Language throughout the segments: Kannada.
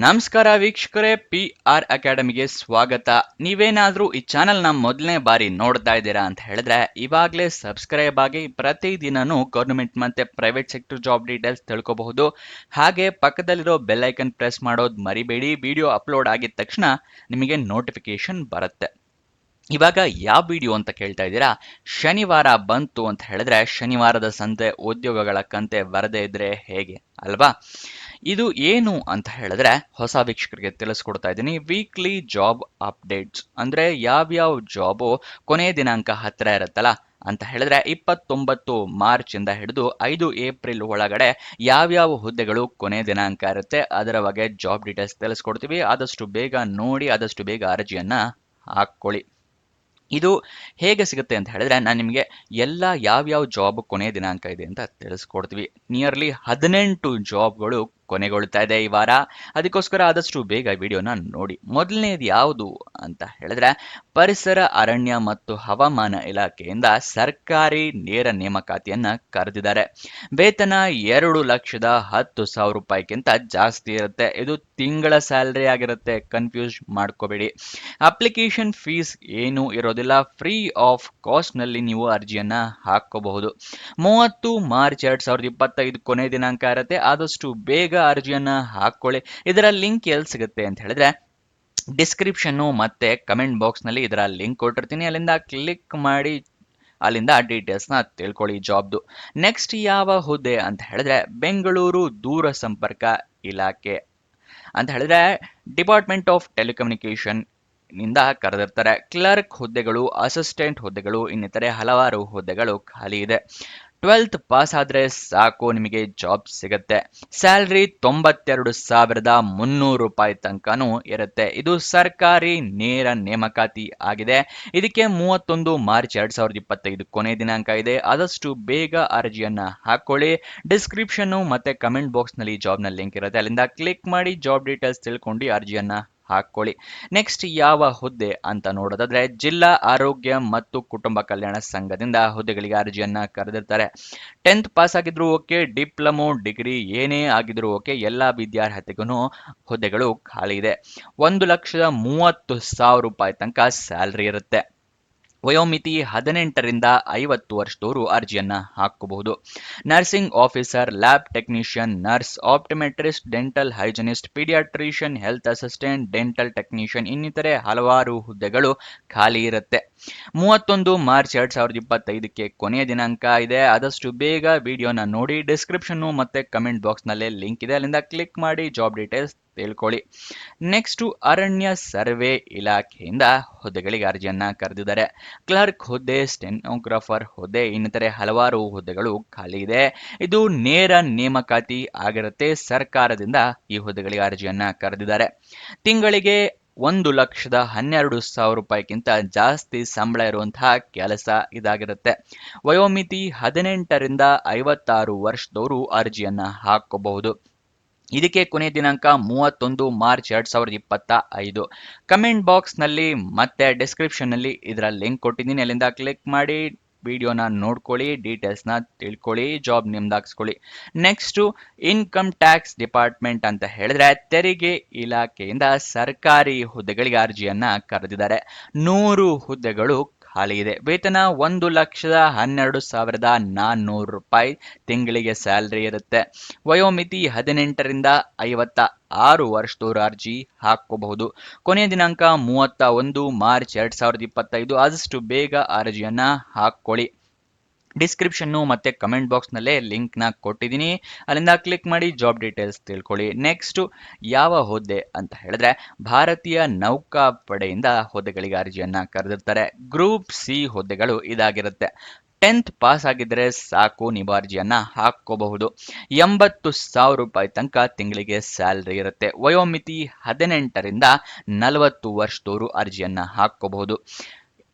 ನಮಸ್ಕಾರ ವೀಕ್ಷಕರೇ, PR ಅಕಾಡೆಮಿಗೆ ಸ್ವಾಗತ. ನೀವೇನಾದ್ರೂ ಈ ಚಾನೆಲ್ನ ಮೊದಲನೇ ಬಾರಿ ನೋಡ್ತಾ ಇದ್ದೀರಾ ಅಂತ ಹೇಳಿದ್ರೆ ಇವಾಗಲೇ ಸಬ್ಸ್ಕ್ರೈಬ್ ಆಗಿ ಪ್ರತಿದಿನನೂ ಗೌರ್ಮೆಂಟ್ ಮತ್ತೆ ಪ್ರೈವೇಟ್ ಸೆಕ್ಟರ್ ಜಾಬ್ ಡೀಟೇಲ್ಸ್ ತಿಳ್ಕೊಬಹುದು. ಹಾಗೆ ಪಕ್ಕದಲ್ಲಿರೋ ಬೆಲ್ ಐಕನ್ ಪ್ರೆಸ್ ಮಾಡೋದು ಮರಿಬೇಡಿ. ವಿಡಿಯೋ ಅಪ್ಲೋಡ್ ಆಗಿದ ತಕ್ಷಣ ನಿಮಗೆ ನೋಟಿಫಿಕೇಶನ್ ಬರುತ್ತೆ. ಇವಾಗ ಯಾವ ವಿಡಿಯೋ ಅಂತ ಕೇಳ್ತಾ ಇದ್ದೀರಾ? ಶನಿವಾರ ಬಂತು ಅಂತ ಹೇಳಿದ್ರೆ ಶನಿವಾರದ ಸಂತೆ ಉದ್ಯೋಗಗಳ ಕಂತೆ ಬರದೇ ಇದ್ರೆ ಹೇಗೆ ಅಲ್ವಾ? ಇದು ಏನು ಅಂತ ಹೇಳಿದ್ರೆ ಹೊಸ ವೀಕ್ಷಕರಿಗೆ ತಿಳಿಸ್ಕೊಡ್ತಾ ಇದ್ದೀನಿ. ವೀಕ್ಲಿ ಜಾಬ್ ಅಪ್ಡೇಟ್ಸ್ ಅಂದ್ರೆ ಯಾವ್ಯಾವ ಜಾಬು ಕೊನೆಯ ದಿನಾಂಕ ಹತ್ತಿರ ಇರುತ್ತಲ್ಲ ಅಂತ ಹೇಳಿದ್ರೆ 29 ಮಾರ್ಚ್ ಇಂದ ಹಿಡಿದು 5 ಏಪ್ರಿಲ್ ಒಳಗಡೆ ಯಾವ್ಯಾವ ಹುದ್ದೆಗಳು ಕೊನೆಯ ದಿನಾಂಕ ಇರುತ್ತೆ ಅದರ ಬಗ್ಗೆ ಜಾಬ್ ಡೀಟೇಲ್ಸ್ ತಿಳಿಸ್ಕೊಡ್ತೀವಿ. ಆದಷ್ಟು ಬೇಗ ನೋಡಿ, ಆದಷ್ಟು ಬೇಗ ಅರ್ಜಿಯನ್ನ ಹಾಕೊಳ್ಳಿ. ಇದು ಹೇಗೆ ಸಿಗುತ್ತೆ ಅಂತ ಹೇಳಿದ್ರೆ ನಾನು ನಿಮಗೆ ಎಲ್ಲ ಯಾವ್ಯಾವ ಜಾಬ್ ಕೊನೆಯ ದಿನಾಂಕ ಇದೆ ಅಂತ ತಿಳಿಸ್ಕೊಡ್ತೀವಿ. ನಿಯರ್ಲಿ 18 ಜಾಬ್ಗಳು ಕೊನೆಗೊಳ್ತಾ ಇದೆ ಈ ವಾರ. ಅದಕ್ಕೋಸ್ಕರ ಆದಷ್ಟು ಬೇಗ ವಿಡಿಯೋನ ನೋಡಿ. ಮೊದಲನೇದು ಯಾವುದು ಅಂತ ಹೇಳಿದ್ರೆ ಪರಿಸರ ಅರಣ್ಯ ಮತ್ತು ಹವಾಮಾನ ಇಲಾಖೆಯಿಂದ ಸರ್ಕಾರಿ ನೇರ ನೇಮಕಾತಿಯನ್ನ ಕರೆದಿದ್ದಾರೆ. ವೇತನ 2,10,000 ರೂಪಾಯಿಗಿಂತ ಜಾಸ್ತಿ ಇರುತ್ತೆ. ಇದು ತಿಂಗಳ ಸ್ಯಾಲರಿ ಆಗಿರುತ್ತೆ, ಕನ್ಫ್ಯೂಸ್ ಮಾಡ್ಕೋಬೇಡಿ. ಅಪ್ಲಿಕೇಶನ್ ಫೀಸ್ ಏನು ಇರೋದಿಲ್ಲ, ಫ್ರೀ ಆಫ್ ಕಾಸ್ಟ್ ನಲ್ಲಿ ನೀವು ಅರ್ಜಿಯನ್ನ ಹಾಕೋಬಹುದು. 30 ಮಾರ್ಚ್ 2025 ಕೊನೆ ದಿನಾಂಕ ಇರುತ್ತೆ. ಆದಷ್ಟು ಬೇಗ ಅರ್ಜಿಯನ್ನ ಹಾಕೊಳ್ಳಿ. ಇದರ ಲಿಂಕ್ ಎಲ್ಲಿ ಸಿಗುತ್ತೆ ಅಂತ ಹೇಳಿದ್ರೆ ಡಿಸ್ಕ್ರಿಪ್ಷನ್ ಮತ್ತೆ ಕಮೆಂಟ್ ಬಾಕ್ಸ್ ನಲ್ಲಿ ಇದರ ಲಿಂಕ್ ಕೊಟ್ಟಿರ್ತೀನಿ. ಅಲ್ಲಿಂದ ಕ್ಲಿಕ್ ಮಾಡಿ ಅಲ್ಲಿಂದ ಡೀಟೇಲ್ಸ್ ನ ತಿಳ್ಕೊಳ್ಳಿ ಜಾಬ್ದು. ನೆಕ್ಸ್ಟ್ ಯಾವ ಹುದ್ದೆ ಅಂತ ಹೇಳಿದ್ರೆ ಬೆಂಗಳೂರು ದೂರ ಸಂಪರ್ಕ ಇಲಾಖೆ ಅಂತ ಹೇಳಿದ್ರೆ ಡಿಪಾರ್ಟ್ಮೆಂಟ್ ಆಫ್ ಟೆಲಿಕಮ್ಯುನಿಕೇಶನ್ ನಿಂದ ಕರೆದಿರ್ತಾರೆ. ಕ್ಲರ್ಕ್ ಹುದ್ದೆಗಳು, ಅಸಿಸ್ಟೆಂಟ್ ಹುದ್ದೆಗಳು, ಇನ್ನಿತರೆ ಹಲವಾರು ಹುದ್ದೆಗಳು ಖಾಲಿ ಇದೆ. 12th ಪಾಸ್ ಆದ್ರೆ ಸಾಕು, ನಿಮಗೆ ಜಾಬ್ ಸಿಗುತ್ತೆ. ಸ್ಯಾಲ್ರಿ 92,300 ರೂಪಾಯಿ ತನಕನೂ ಇರುತ್ತೆ. ಇದು ಸರ್ಕಾರಿ ನೇರ ನೇಮಕಾತಿ ಆಗಿದೆ. ಇದಕ್ಕೆ 31 ಮಾರ್ಚ್ 2025 ಕೊನೆ ದಿನಾಂಕ ಇದೆ. ಆದಷ್ಟು ಬೇಗ ಅರ್ಜಿಯನ್ನ ಹಾಕೊಳ್ಳಿ. ಡಿಸ್ಕ್ರಿಪ್ಷನ್ ಮತ್ತೆ ಕಮೆಂಟ್ ಬಾಕ್ಸ್ ನಲ್ಲಿ ಜಾಬ್ ನ ಲಿಂಕ್ ಇರುತ್ತೆ. ಅಲ್ಲಿಂದ ಕ್ಲಿಕ್ ಮಾಡಿ ಜಾಬ್ ಡೀಟೇಲ್ಸ್ ತಿಳ್ಕೊಂಡು ಅರ್ಜಿಯನ್ನ ಹಾಕೊಳ್ಳಿ. ನೆಕ್ಸ್ಟ್ ಯಾವ ಹುದ್ದೆ ಅಂತ ನೋಡೋದಾದ್ರೆ ಜಿಲ್ಲಾ ಆರೋಗ್ಯ ಮತ್ತು ಕುಟುಂಬ ಕಲ್ಯಾಣ ಸಂಘದಿಂದ ಹುದ್ದೆಗಳಿಗೆ ಅರ್ಜಿಯನ್ನ ಕರೆದಿರ್ತಾರೆ. 10th ಪಾಸ್ ಆಗಿದ್ರು ಓಕೆ, ಡಿಪ್ಲೊಮೊ ಡಿಗ್ರಿ ಏನೇ ಆಗಿದ್ರು ಓಕೆ, ಎಲ್ಲಾ ವಿದ್ಯಾರ್ಥಿಗೂ ಹುದ್ದೆಗಳು ಖಾಲಿ ಇದೆ. 1,30,000 ರೂಪಾಯಿ ತನಕ ಸ್ಯಾಲ್ರಿ ಇರುತ್ತೆ. ವಯೋಮಿತಿ 18ರಿಂದ 50 ವರ್ಷದವರು ಅರ್ಜಿಯನ್ನ ಹಾಕಬಹುದು. Nursing officer, lab technician, nurse, optometrist, dental hygienist, paediatrician, health assistant, dental technician ಇನ್ನಿತರೆ ಹಲವಾರು ಹುದ್ದೆಗಳು ಖಾಲಿ ಇರುತ್ತೆ. 31 ಮಾರ್ಚ್ 2025ಕ್ಕೆ ಕೊನೆಯ ದಿನಾಂಕ ಇದೆ. ಆದಷ್ಟು ಬೇಗ ವಿಡಿಯೋನ ನೋಡಿ. ಡಿಸ್ಕ್ರಿಪ್ಷನ್ ಮತ್ತೆ ಕಮೆಂಟ್ ಬಾಕ್ಸ್ ನಲ್ಲಿ ಲಿಂಕ್ ಇದೆ, ಅಲ್ಲಿಂದ ಕ್ಲಿಕ್ ಮಾಡಿ ಜಾಬ್ ಡೀಟೇಲ್ಸ್ ತಿಳ್ಕೊಳ್ಳಿ. ನೆಕ್ಸ್ಟ್ ಅರಣ್ಯ ಸರ್ವೆ ಇಲಾಖೆಯಿಂದ ಹುದ್ದೆಗಳಿಗೆ ಅರ್ಜಿಯನ್ನ ಕರೆದಿದ್ದಾರೆ. ಕ್ಲರ್ಕ್ ಹುದ್ದೆ, ಸ್ಟೆನೋಗ್ರಾಫರ್ ಹುದ್ದೆ ಇನ್ನಿತರೆ ಹಲವಾರು ಹುದ್ದೆಗಳು ಖಾಲಿ ಇದೆ. ಇದು ನೇರ ನೇಮಕಾತಿ ಆಗಿರುತ್ತೆ. ಸರ್ಕಾರದಿಂದ ಈ ಹುದ್ದೆಗಳಿಗೆ ಅರ್ಜಿಯನ್ನ ಕರೆದಿದ್ದಾರೆ. ತಿಂಗಳಿಗೆ 1,12,000 ರೂಪಾಯಿಗಿಂತ ಜಾಸ್ತಿ ಸಂಬಳ ಇರುವಂತಹ ಕೆಲಸ ಇದಾಗಿರುತ್ತೆ. ವಯೋಮಿತಿ 18ರಿಂದ 56 ವರ್ಷದವರು ಅರ್ಜಿಯನ್ನ ಹಾಕಬಹುದು. ಇದಕ್ಕೆ ಕೊನೆಯ ದಿನಾಂಕ 31 ಮಾರ್ಚ್ 2025. ಕಮೆಂಟ್ ಬಾಕ್ಸ್ ನಲ್ಲಿ ಮತ್ತೆ ಡಿಸ್ಕ್ರಿಪ್ಷನ್ ನಲ್ಲಿ ಇದರ ಲಿಂಕ್ ಕೊಟ್ಟಿದ್ದೀನಿ, ಅಲ್ಲಿಂದ ಕ್ಲಿಕ್ ಮಾಡಿ ವಿಡಿಯೋನ ನೋಡ್ಕೊಳ್ಳಿ, ಡೀಟೇಲ್ಸ್ ನ ತಿಳ್ಕೊಳ್ಳಿ, ಜಾಬ್ ನಿಮ್ದಾಗಿಸ್ಕೊಳ್ಳಿ. ನೆಕ್ಸ್ಟ್ ಇನ್ಕಮ್ ಟ್ಯಾಕ್ಸ್ ಡಿಪಾರ್ಟ್ಮೆಂಟ್ ಅಂತ ಹೇಳಿದ್ರೆ ತೆರಿಗೆ ಇಲಾಖೆಯಿಂದ ಸರ್ಕಾರಿ ಹುದ್ದೆಗಳಿಗೆ ಅರ್ಜಿಯನ್ನ ಕರೆದಿದ್ದಾರೆ. 100 ಹುದ್ದೆಗಳು ಖಾಲಿ ಇದೆ. ವೇತನ 1,12,400 ರೂಪಾಯಿ ತಿಂಗಳಿಗೆ ಸ್ಯಾಲ್ರಿ ಇರುತ್ತೆ. ವಯೋಮಿತಿ 18ರಿಂದ 56 ವರ್ಷದವರು ಅರ್ಜಿ ಹಾಕಬಹುದು. ಕೊನೆಯ ದಿನಾಂಕ 31 ಮಾರ್ಚ್ 2025. ಆದಷ್ಟು ಬೇಗ ಅರ್ಜಿಯನ್ನ ಹಾಕೊಳ್ಳಿ. ಡಿಸ್ಕ್ರಿಪ್ಷನ್ ಮತ್ತೆ ಕಮೆಂಟ್ ಬಾಕ್ಸ್ ನಲ್ಲೇ ಲಿಂಕ್ ನ ಕೊಟ್ಟಿದ್ದೀನಿ, ಅಲ್ಲಿಂದ ಕ್ಲಿಕ್ ಮಾಡಿ ಜಾಬ್ ಡೀಟೇಲ್ಸ್ ತಿಳ್ಕೊಳ್ಳಿ. ನೆಕ್ಸ್ಟ್ ಯಾವ ಹುದ್ದೆ ಅಂತ ಹೇಳಿದ್ರೆ ಭಾರತೀಯ ನೌಕಾಪಡೆಯಿಂದ ಹುದ್ದೆಗಳಿಗೆ ಅರ್ಜಿಯನ್ನ ಕರೆದಿರ್ತಾರೆ. ಗ್ರೂಪ್ ಸಿ ಹುದ್ದೆಗಳು ಇದಾಗಿರುತ್ತೆ. 10th ಪಾಸ್ ಆಗಿದ್ರೆ ಸಾಕು, ನೀವು ಅರ್ಜಿಯನ್ನ ಹಾಕೋಬಹುದು. 80,000 ರೂಪಾಯಿ ತನಕ ತಿಂಗಳಿಗೆ ಸ್ಯಾಲ್ರಿ ಇರುತ್ತೆ. ವಯೋಮಿತಿ 18ರಿಂದ 40 ವರ್ಷದವರು ಅರ್ಜಿಯನ್ನ ಹಾಕೋಬಹುದು.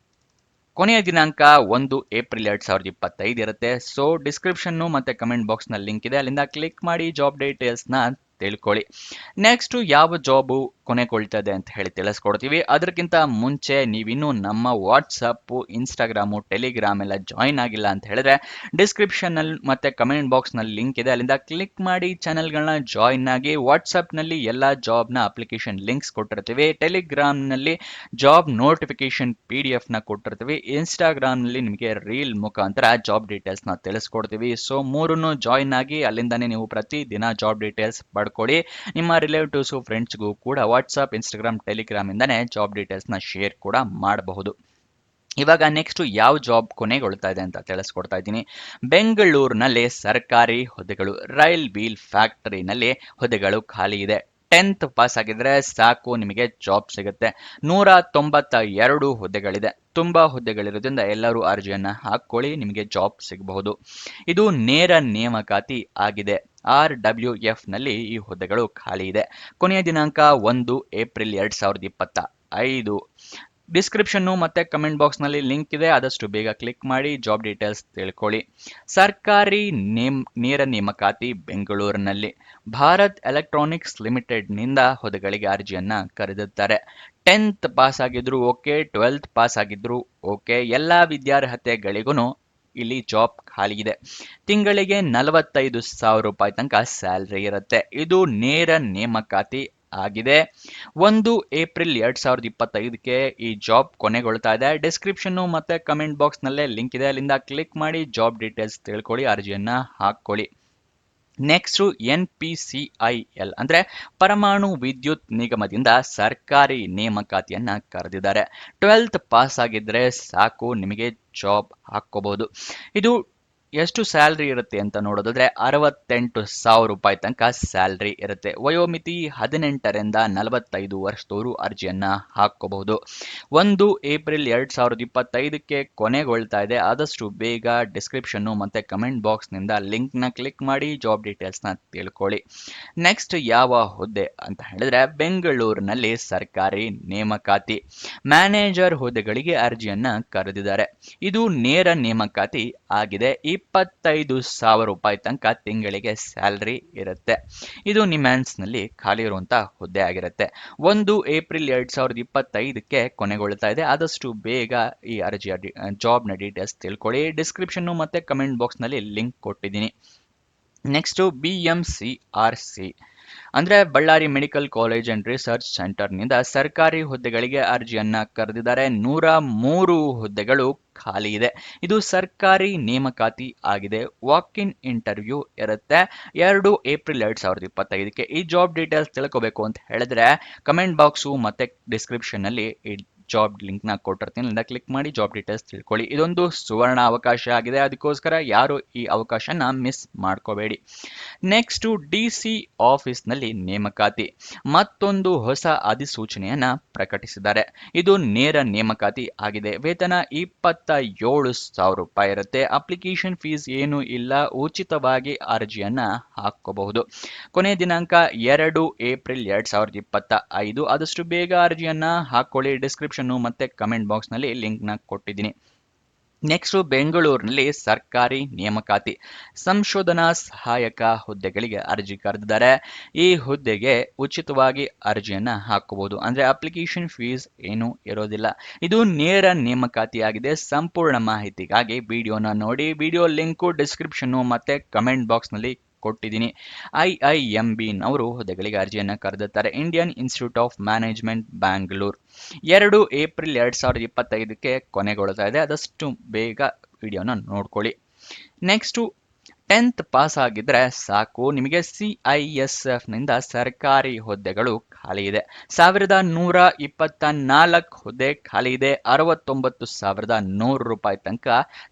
ಕೊನೆಯ ದಿನಾಂಕ 1 ಏಪ್ರಿಲ್ 2025 ಇರುತ್ತೆ. ಸೊ ಡಿಸ್ಕ್ರಿಪ್ಷನ್ ಮತ್ತೆ ಕಮೆಂಟ್ ಬಾಕ್ಸ್ ನಲ್ಲಿ ಲಿಂಕ್ ಇದೆ, ಅಲ್ಲಿಂದ ಕ್ಲಿಕ್ ಮಾಡಿ ಜಾಬ್ ಡೀಟೇಲ್ಸ್ ನ ತಿಳ್ಕೊಳ್ಳಿ. ನೆಕ್ಸ್ಟ್ ಯಾವ ಜಾಬು ಕೊನೆಗೊಳ್ತದೆ ಅಂತ ಹೇಳಿ ತಿಳಿಸ್ಕೊಡ್ತೀವಿ. ಅದಕ್ಕಿಂತ ಮುಂಚೆ ನೀವಿನ್ನೂ ನಮ್ಮ ವಾಟ್ಸಪ್, ಇನ್ಸ್ಟಾಗ್ರಾಮು, ಟೆಲಿಗ್ರಾಮ್ ಎಲ್ಲ ಜಾಯಿನ್ ಆಗಿಲ್ಲ ಅಂತ ಹೇಳಿದ್ರೆ ಡಿಸ್ಕ್ರಿಪ್ಷನ್ ನಲ್ಲಿ ಮತ್ತೆ ಕಮೆಂಟ್ ಬಾಕ್ಸ್ ನಲ್ಲಿ ಲಿಂಕ್ ಇದೆ, ಅಲ್ಲಿಂದ ಕ್ಲಿಕ್ ಮಾಡಿ ಚಾನೆಲ್ಗಳನ್ನ ಜಾಯಿನ್ ಆಗಿ. ವಾಟ್ಸಪ್ ನಲ್ಲಿ ಎಲ್ಲ ಜಾಬ್ನ ಅಪ್ಲಿಕೇಶನ್ ಲಿಂಕ್ಸ್ ಕೊಟ್ಟಿರ್ತೀವಿ, ಟೆಲಿಗ್ರಾಮ್ ನಲ್ಲಿ ಜಾಬ್ ನೋಟಿಫಿಕೇಶನ್ PDF ನ ಕೊಟ್ಟಿರ್ತೀವಿ, ಇನ್ಸ್ಟಾಗ್ರಾಮ್ ನಲ್ಲಿ ನಿಮಗೆ ರೀಲ್ ಮುಖಾಂತರ ಜಾಬ್ ಡೀಟೇಲ್ಸ್ ನ ತಿಳಿಸ್ಕೊಡ್ತೀವಿ. ಸೊ ಮೂರನ್ನು ಜಾಯಿನ್ ಆಗಿ ಅಲ್ಲಿಂದಾನೇ ನೀವು ಪ್ರತಿ ದಿನ ಜಾಬ್ ಡೀಟೇಲ್ಸ್ ಪಡ್ಕೊಳ್ಳಿ. ನಿಮ್ಮ ರಿಲೇಟಿವ್ಸ್ ಫ್ರೆಂಡ್ಸ್ಗೂ ಕೂಡ ವಾಟ್ಸಪ್, ಇನ್ಸ್ಟಾಗ್ರಾಮ್, ಟೆಲಿಗ್ರಾಮ್ ಇಂದಾನೆ ಜಾಬ್ ಡೀಟೇಲ್ಸ್ ನ ಶೇರ್ ಕೂಡ ಮಾಡಬಹುದು. ಇವಾಗ ನೆಕ್ಸ್ಟ್ ಯಾವ ಜಾಬ್ ಕೊನೆಗೊಳ್ತಾ ಇದೆ ಅಂತ ತಿಳಿಸ್ಕೊಡ್ತಾ ಇದ್ದೀನಿ. ಬೆಂಗಳೂರಿನಲ್ಲಿ ಸರ್ಕಾರಿ ಹುದ್ದೆಗಳು, ರೈಲ್ ವೀಲ್ ಫ್ಯಾಕ್ಟರಿನಲ್ಲಿ ಹುದ್ದೆಗಳು ಖಾಲಿ ಇದೆ. 10th ಪಾಸ್ ಆಗಿದ್ರೆ ಸಾಕು, ನಿಮಗೆ ಜಾಬ್ ಸಿಗುತ್ತೆ. 192 ಹುದ್ದೆಗಳಿದೆ. ತುಂಬಾ ಹುದ್ದೆಗಳಿರೋದ್ರಿಂದ ಎಲ್ಲರೂ ಅರ್ಜಿಯನ್ನ ಹಾಕೊಳ್ಳಿ, ನಿಮಗೆ ಜಾಬ್ ಸಿಗಬಹುದು. ಇದು ನೇರ ನೇಮಕಾತಿ ಆಗಿದೆ. RWF ನಲ್ಲಿ ಈ ಹುದ್ದೆಗಳು ಖಾಲಿ ಇದೆ. ಕೊನೆಯ ದಿನಾಂಕ 1 ಏಪ್ರಿಲ್ 2025. ಡಿಸ್ಕ್ರಿಪ್ಷನ್ನು ಮತ್ತೆ ಕಮೆಂಟ್ ಬಾಕ್ಸ್ ನಲ್ಲಿ ಲಿಂಕ್ ಇದೆ, ಆದಷ್ಟು ಬೇಗ ಕ್ಲಿಕ್ ಮಾಡಿ ಜಾಬ್ ಡೀಟೇಲ್ಸ್ ತಿಳ್ಕೊಳ್ಳಿ. ಸರ್ಕಾರಿ ನೇರ ನೇಮಕಾತಿ ಬೆಂಗಳೂರಿನಲ್ಲಿ ಭಾರತ್ ಎಲೆಕ್ಟ್ರಾನಿಕ್ಸ್ ಲಿಮಿಟೆಡ್ ನಿಂದ ಹುದ್ದೆಗಳಿಗೆ ಅರ್ಜಿಯನ್ನ ಕರೆದಿದ್ದಾರೆ. 10th ಪಾಸ್ ಆಗಿದ್ರು ಓಕೆ, 12th ಪಾಸ್ ಆಗಿದ್ರು ಓಕೆ, ಎಲ್ಲಾ ವಿದ್ಯಾರ್ಹತೆಗಳಿಗೂ ಇಲ್ಲಿ ಜಾಬ್ ಖಾಲಿ ಇದೆ. ತಿಂಗಳಿಗೆ 45,000 ರೂಪಾಯಿ ತನಕ ಸ್ಯಾಲ್ರಿ ಇರುತ್ತೆ. ಇದು ನೇರ ನೇಮಕಾತಿ ಆಗಿದೆ. 1 ಏಪ್ರಿಲ್ 2025ಕ್ಕೆ ಈ ಜಾಬ್ ಕೊನೆಗೊಳ್ತಾ ಇದೆ. ಡಿಸ್ಕ್ರಿಪ್ಷನ್ ಮತ್ತೆ ಕಮೆಂಟ್ ಬಾಕ್ಸ್ ನಲ್ಲೇ ಲಿಂಕ್ ಇದೆ, ಅಲ್ಲಿಂದ ಕ್ಲಿಕ್ ಮಾಡಿ ಜಾಬ್ ಡೀಟೇಲ್ಸ್ ತಿಳ್ಕೊಳ್ಳಿ, ಅರ್ಜಿಯನ್ನ ಹಾಕೊಳ್ಳಿ. ನೆಕ್ಸ್ಟ್ NPCIL ಅಂದ್ರೆ ಪರಮಾಣು ವಿದ್ಯುತ್ ನಿಗಮದಿಂದ ಸರ್ಕಾರಿ ನೇಮಕಾತಿಯನ್ನ ಕರೆದಿದ್ದಾರೆ. 12th ಪಾಸ್ ಆಗಿದ್ರೆ ಸಾಕು, ನಿಮಗೆ ಜಾಬ್ ಹಾಕೋಬಹುದು. ಇದು ಎಷ್ಟು ಸ್ಯಾಲ್ರಿ ಇರುತ್ತೆ ಅಂತ ನೋಡೋದಾದ್ರೆ 68,000 ರೂಪಾಯಿ ತನಕ ಸ್ಯಾಲ್ರಿ ಇರುತ್ತೆ. ವಯೋಮಿತಿ 18ರಿಂದ 45 ವರ್ಷದವರು ಅರ್ಜಿಯನ್ನ ಹಾಕೋಬಹುದು. 1 ಏಪ್ರಿಲ್ 2025ಕ್ಕೆ ಕೊನೆಗೊಳ್ತಾ ಇದೆ. ಆದಷ್ಟು ಬೇಗ ಡಿಸ್ಕ್ರಿಪ್ಷನ್ ಮತ್ತೆ ಕಮೆಂಟ್ ಬಾಕ್ಸ್ ನಿಂದ ಲಿಂಕ್ ನ ಕ್ಲಿಕ್ ಮಾಡಿ ಜಾಬ್ ಡೀಟೇಲ್ಸ್ ನ ತಿಳ್ಕೊಳ್ಳಿ. ನೆಕ್ಸ್ಟ್ ಯಾವ ಹುದ್ದೆ ಅಂತ ಹೇಳಿದ್ರೆ ಬೆಂಗಳೂರಿನಲ್ಲಿ ಸರ್ಕಾರಿ ನೇಮಕಾತಿ ಮ್ಯಾನೇಜರ್ ಹುದ್ದೆಗಳಿಗೆ ಅರ್ಜಿಯನ್ನ ಕರೆದಿದ್ದಾರೆ. ಇದು ನೇರ ನೇಮಕಾತಿ ಆಗಿದೆ. 25,000 ರೂಪಾಯಿ ತನಕ ತಿಂಗಳಿಗೆ ಸ್ಯಾಲ್ರಿ ಇರುತ್ತೆ. ಇದು ನಿಮ್ಯಾನ್ಸ್ ನಲ್ಲಿ ಖಾಲಿ ಇರುವಂತಹ ಹುದ್ದೆ ಆಗಿರುತ್ತೆ. 1 ಏಪ್ರಿಲ್ 2025ಕ್ಕೆ ಕೊನೆಗೊಳ್ತಾ ಇದೆ. ಆದಷ್ಟು ಬೇಗ ಈ ಅರ್ಜಿಯ ಜಾಬ್ ನ ಡೀಟೇಲ್ಸ್ ತಿಳ್ಕೊಳ್ಳಿ. ಡಿಸ್ಕ್ರಿಪ್ಷನ್ ಮತ್ತೆ ಕಮೆಂಟ್ ಬಾಕ್ಸ್ ನಲ್ಲಿ ಲಿಂಕ್ ಕೊಟ್ಟಿದ್ದೀನಿ. ನೆಕ್ಸ್ಟ್ BMCRC ಅಂದ್ರೆ Ballari medical college and research centre ನಿಂದ ಸರ್ಕಾರಿ ಹುದ್ದೆಗಳಿಗೆ ಅರ್ಜಿಯನ್ನ ಕರೆದಿದ್ದಾರೆ. 103 ಹುದ್ದೆಗಳು ಖಾಲಿ ಇದೆ. ಇದು ಸರ್ಕಾರಿ ನೇಮಕಾತಿ ಆಗಿದೆ. ವಾಕ್ ಇನ್ ಇಂಟರ್ವ್ಯೂ ಇರುತ್ತೆ. 2 ಏಪ್ರಿಲ್ 2025ಕ್ಕೆ. ಈ ಜಾಬ್ ಡೀಟೇಲ್ಸ್ ತಿಳ್ಕೋಬೇಕು ಅಂತ ಹೇಳಿದ್ರೆ ಕಮೆಂಟ್ ಬಾಕ್ಸು ಮತ್ತೆ ಡಿಸ್ಕ್ರಿಪ್ಷನ್ ನಲ್ಲಿ ಜಾಬ್ ಲಿಂಕ್ ನ ಕೊಟ್ಟಿರ್ತೀನಿ, ಅಲ್ಲಿಂದ ಕ್ಲಿಕ್ ಮಾಡಿ ಜಾಬ್ ಡೀಟೇಲ್ಸ್ ತಿಳ್ಕೊಳ್ಳಿ. ಇದೊಂದು ಸುವರ್ಣ ಅವಕಾಶ ಆಗಿದೆ, ಅದಕ್ಕೋಸ್ಕರ ಯಾರು ಈ ಅವಕಾಶನ ಮಿಸ್ ಮಾಡ್ಕೋಬೇಡಿ. ನೆಕ್ಸ್ಟ್ DC ಆಫೀಸ್ ನಲ್ಲಿ ನೇಮಕಾತಿ ಮತ್ತೊಂದು ಹೊಸ ಅಧಿಸೂಚನೆಯನ್ನ ಪ್ರಕಟಿಸಿದ್ದಾರೆ. ಇದು ನೇರ ನೇಮಕಾತಿ ಆಗಿದೆ. ವೇತನ 27,000 ರೂಪಾಯಿ ಇರುತ್ತೆ. ಅಪ್ಲಿಕೇಶನ್ ಫೀಸ್ ಏನು ಇಲ್ಲ, ಉಚಿತವಾಗಿ ಅರ್ಜಿಯನ್ನ ಹಾಕೋಬಹುದು. ಕೊನೆಯ ದಿನಾಂಕ 2 ಏಪ್ರಿಲ್ 2025. ಆದಷ್ಟು ಬೇಗ ಅರ್ಜಿಯನ್ನ ಹಾಕೊಳ್ಳಿ. ಡಿಸ್ಕ್ರಿಪ್ಷನ್ ಮತ್ತೆ ಕಮೆಂಟ್ ಬಾಕ್ಸ್ ನಲ್ಲಿ ಲಿಂಕ್ ನ ಕೊಟ್ಟಿದ್ದೀನಿ. ನೆಕ್ಸ್ಟ್ ಬೆಂಗಳೂರಿನಲ್ಲಿ ಸರ್ಕಾರಿ ನೇಮಕಾತಿ ಸಂಶೋಧನಾ ಸಹಾಯಕ ಹುದ್ದೆಗಳಿಗೆ ಅರ್ಜಿ ಕರೆದಿದ್ದಾರೆ. ಈ ಹುದ್ದೆಗೆ ಉಚಿತವಾಗಿ ಅರ್ಜಿಯನ್ನ ಹಾಕಬಹುದು, ಅಂದ್ರೆ ಅಪ್ಲಿಕೇಶನ್ ಫೀಸ್ ಏನು ಇರೋದಿಲ್ಲ. ಇದು ನೇರ ನೇಮಕಾತಿಯಾಗಿದೆ. ಸಂಪೂರ್ಣ ಮಾಹಿತಿಗಾಗಿ ವಿಡಿಯೋನ ನೋಡಿ. ವಿಡಿಯೋ ಲಿಂಕು ಡಿಸ್ಕ್ರಿಪ್ಷನ್ ಮತ್ತೆ ಕಮೆಂಟ್ ಬಾಕ್ಸ್ ನಲ್ಲಿ ಕೊಟ್ಟಿದ್ದೀನಿ. IIMB ನವರು ಹುದ್ದೆಗಳಿಗೆ ಅರ್ಜಿಯನ್ನ ಕರೆದಿದ್ದಾರೆ. Indian Institute of Management Bangalore. 2 April 2025ಕ್ಕೆ ಕೊನೆಗೊಳ್ತಾ ಇದೆ. ಆದಷ್ಟು ಬೇಗ ವಿಡಿಯೋನ ನೋಡ್ಕೊಳ್ಳಿ. ನೆಕ್ಸ್ಟ್ 10th ಪಾಸ್ ಆಗಿದ್ರೆ ಸಾಕು, ನಿಮಗೆ CISF ನಿಂದ ಸರ್ಕಾರಿ ಹುದ್ದೆಗಳು ಖಾಲಿ ಇದೆ. 1,124 ಹುದ್ದೆ ಖಾಲಿ ಇದೆ. 69,100 ರೂಪಾಯಿ ತನಕ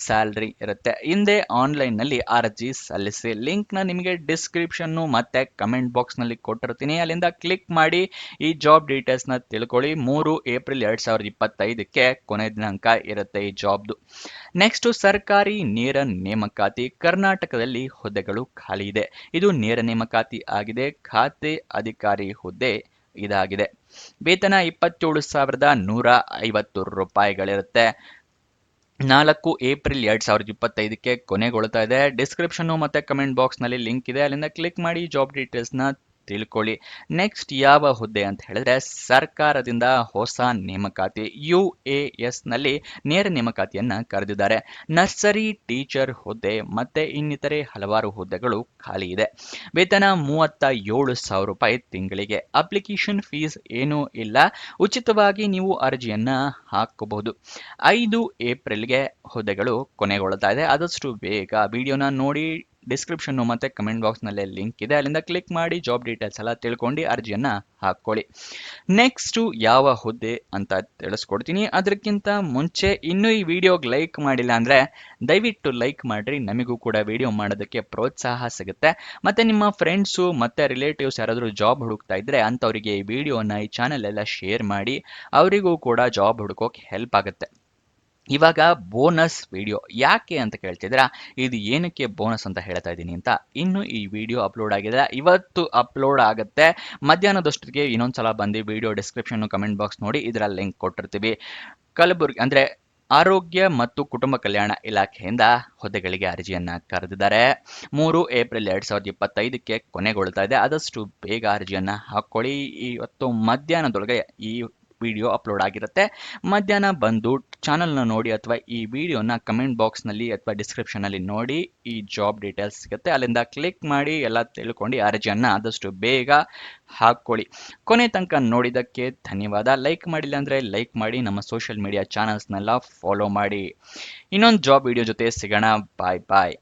ಸ್ಯಾಲ್ರಿ ಇರುತ್ತೆ. ಹಿಂದೆ ಆನ್ಲೈನ್ ನಲ್ಲಿ ಅರ್ಜಿ ಸಲ್ಲಿಸಿ. ಲಿಂಕ್ ನ ನಿಮಗೆ ಡಿಸ್ಕ್ರಿಪ್ಷನ್ ಮತ್ತೆ ಕಮೆಂಟ್ ಬಾಕ್ಸ್ ನಲ್ಲಿ ಕೊಟ್ಟಿರ್ತೀನಿ, ಅಲ್ಲಿಂದ ಕ್ಲಿಕ್ ಮಾಡಿ ಈ ಜಾಬ್ ಡೀಟೇಲ್ಸ್ ನ ತಿಳ್ಕೊಳ್ಳಿ. 3 ಏಪ್ರಿಲ್ 2025ಕ್ಕೆ ಕೊನೆ ದಿನಾಂಕ ಇರುತ್ತೆ ಈ ಜಾಬ್ದು. ನೆಕ್ಸ್ಟ್ ಸರ್ಕಾರಿ ನೇರ ನೇಮಕಾತಿ ಕರ್ನಾಟಕದಲ್ಲಿ ಹುದ್ದೆಗಳು ಖಾಲಿ ಇದೆ. ಇದು ನೇರ ನೇಮಕಾತಿ ಆಗಿದೆ. ಖಾತೆ ಅಧಿಕಾರಿ ಹುದ್ದೆ ಇದಾಗಿದೆ. ವೇತನ 27,150 ರೂಪಾಯಿಗಳಿರುತ್ತೆ. 4 ಏಪ್ರಿಲ್ 2025ಕ್ಕೆ ಕೊನೆಗೊಳ್ತಾ ಇದೆ. ಡಿಸ್ಕ್ರಿಪ್ಷನ್ ಮತ್ತೆ ಕಮೆಂಟ್ ಬಾಕ್ಸ್ ನಲ್ಲಿ ಲಿಂಕ್ ಇದೆ, ಅಲ್ಲಿಂದ ಕ್ಲಿಕ್ ಮಾಡಿ ಜಾಬ್ ಡೀಟೇಲ್ಸ್ ನ ತಿಳ್ಕೊಳ್ಳಿ. ನೆಕ್ಸ್ಟ್ ಯಾವ ಹುದ್ದೆ ಅಂತ ಹೇಳಿದ್ರೆ ಸರ್ಕಾರದಿಂದ ಹೊಸ ನೇಮಕಾತಿ UAS ನಲ್ಲಿ ನೇರ ನೇಮಕಾತಿಯನ್ನ ಕರೆದಿದ್ದಾರೆ. ನರ್ಸರಿ ಟೀಚರ್ ಹುದ್ದೆ ಮತ್ತೆ ಇನ್ನಿತರೆ ಹಲವಾರು ಹುದ್ದೆಗಳು ಖಾಲಿ ಇದೆ. ವೇತನ 37,000 ರೂಪಾಯಿ ತಿಂಗಳಿಗೆ. ಅಪ್ಲಿಕೇಶನ್ ಫೀಸ್ ಏನೂ ಇಲ್ಲ, ಉಚಿತವಾಗಿ ನೀವು ಅರ್ಜಿಯನ್ನ ಹಾಕಬಹುದು. 5 ಏಪ್ರಿಲ್ಗೆ ಹುದ್ದೆಗಳು ಕೊನೆಗೊಳ್ತಾ ಇದೆ. ಆದಷ್ಟು ಬೇಗ ವಿಡಿಯೋನ ನೋಡಿ, ಡಿಸ್ಕ್ರಿಪ್ಷನ್ ಮತ್ತೆ ಕಮೆಂಟ್ ಬಾಕ್ಸ್ ನಲ್ಲಿ ಲಿಂಕ್ ಇದೆ, ಅಲ್ಲಿಂದ ಕ್ಲಿಕ್ ಮಾಡಿ ಜಾಬ್ ಡೀಟೇಲ್ಸ್ ಎಲ್ಲ ತಿಳ್ಕೊಂಡು ಅರ್ಜಿಯನ್ನ ಹಾಕೊಳ್ಳಿ. ನೆಕ್ಸ್ಟ್ ಯಾವ ಹುದ್ದೆ ಅಂತ ತಿಳಿಸ್ಕೊಡ್ತೀನಿ. ಅದಕ್ಕಿಂತ ಮುಂಚೆ ಇನ್ನೂ ಈ ವಿಡಿಯೋಗೆ ಲೈಕ್ ಮಾಡಿಲ್ಲ ಅಂದ್ರೆ ದಯವಿಟ್ಟು ಲೈಕ್ ಮಾಡ್ರಿ, ನಮಗೂ ಕೂಡ ವಿಡಿಯೋ ಮಾಡೋದಕ್ಕೆ ಪ್ರೋತ್ಸಾಹ ಸಿಗುತ್ತೆ. ಮತ್ತೆ ನಿಮ್ಮ ಫ್ರೆಂಡ್ಸು ಮತ್ತೆ ರಿಲೇಟಿವ್ಸ್ ಯಾರಾದರೂ ಜಾಬ್ ಹುಡುಕ್ತಾ ಇದ್ರೆ ಅಂಥವರಿಗೆ ಈ ವಿಡಿಯೋನ ಈ ಚಾನೆಲ್ ಎಲ್ಲ ಶೇರ್ ಮಾಡಿ, ಅವರಿಗೂ ಕೂಡ ಜಾಬ್ ಹುಡುಕೋಕೆ ಹೆಲ್ಪ್ ಆಗುತ್ತೆ. ಇವಾಗ ಬೋನಸ್ ವಿಡಿಯೋ ಯಾಕೆ ಅಂತ ಕೇಳ್ತಿದ್ದೀರಾ, ಇದು ಏನಕ್ಕೆ ಬೋನಸ್ ಅಂತ ಹೇಳ್ತಾ ಇದ್ದೀನಿ ಅಂತ. ಇನ್ನು ಈ ವಿಡಿಯೋ ಅಪ್ಲೋಡ್ ಆಗಿದೆ, ಇವತ್ತು ಅಪ್ಲೋಡ್ ಆಗುತ್ತೆ. ಮಧ್ಯಾಹ್ನದಷ್ಟೊತ್ತಿಗೆ ಇನ್ನೊಂದ್ಸಲ ಬಂದು ವಿಡಿಯೋ ಡಿಸ್ಕ್ರಿಪ್ಷನ್ ಕಮೆಂಟ್ ಬಾಕ್ಸ್ ನೋಡಿ, ಇದರ ಲಿಂಕ್ ಕೊಟ್ಟಿರ್ತೀವಿ. ಕಲಬುರಗಿ ಅಂದ್ರೆ ಆರೋಗ್ಯ ಮತ್ತು ಕುಟುಂಬ ಕಲ್ಯಾಣ ಇಲಾಖೆಯಿಂದ ಹುದ್ದೆಗಳಿಗೆ ಅರ್ಜಿಯನ್ನ ಕರೆದಿದ್ದಾರೆ. 3 ಏಪ್ರಿಲ್ 2025ಕ್ಕೆ ಕೊನೆಗೊಳ್ತಾ ಇದೆ. ಆದಷ್ಟು ಬೇಗ ಅರ್ಜಿಯನ್ನ ಹಾಕೊಳ್ಳಿ. ಇವತ್ತು ಮಧ್ಯಾಹ್ನದೊಳಗೆ ಈ ವಿಡಿಯೋ ಅಪ್ಲೋಡ್ ಆಗಿರುತ್ತೆ. ಮಧ್ಯಾಹ್ನ ಬಂದು ಚಾನಲ್ನ ನೋಡಿ ಅಥವಾ ಈ ವಿಡಿಯೋನ ಕಮೆಂಟ್ ಬಾಕ್ಸ್ನಲ್ಲಿ ಅಥವಾ ಡಿಸ್ಕ್ರಿಪ್ಷನಲ್ಲಿ ನೋಡಿ, ಈ ಜಾಬ್ ಡೀಟೇಲ್ಸ್ ಸಿಗುತ್ತೆ, ಅಲ್ಲಿಂದ ಕ್ಲಿಕ್ ಮಾಡಿ ಎಲ್ಲ ತಿಳ್ಕೊಂಡು ಅರ್ಜಿಯನ್ನ ಆದಷ್ಟು ಬೇಗ ಹಾಕೊಳ್ಳಿ. ಕೊನೆ ತನಕ ನೋಡಿದ್ದಕ್ಕೆ ಧನ್ಯವಾದ. ಲೈಕ್ ಮಾಡಿಲ್ಲ ಅಂದರೆ ಲೈಕ್ ಮಾಡಿ, ನಮ್ಮ ಸೋಷಿಯಲ್ ಮೀಡಿಯಾ ಚಾನಲ್ಸ್ನೆಲ್ಲ ಫಾಲೋ ಮಾಡಿ. ಇನ್ನೊಂದು ಜಾಬ್ ವಿಡಿಯೋ ಜೊತೆ ಸಿಗೋಣ. ಬಾಯ್ ಬಾಯ್.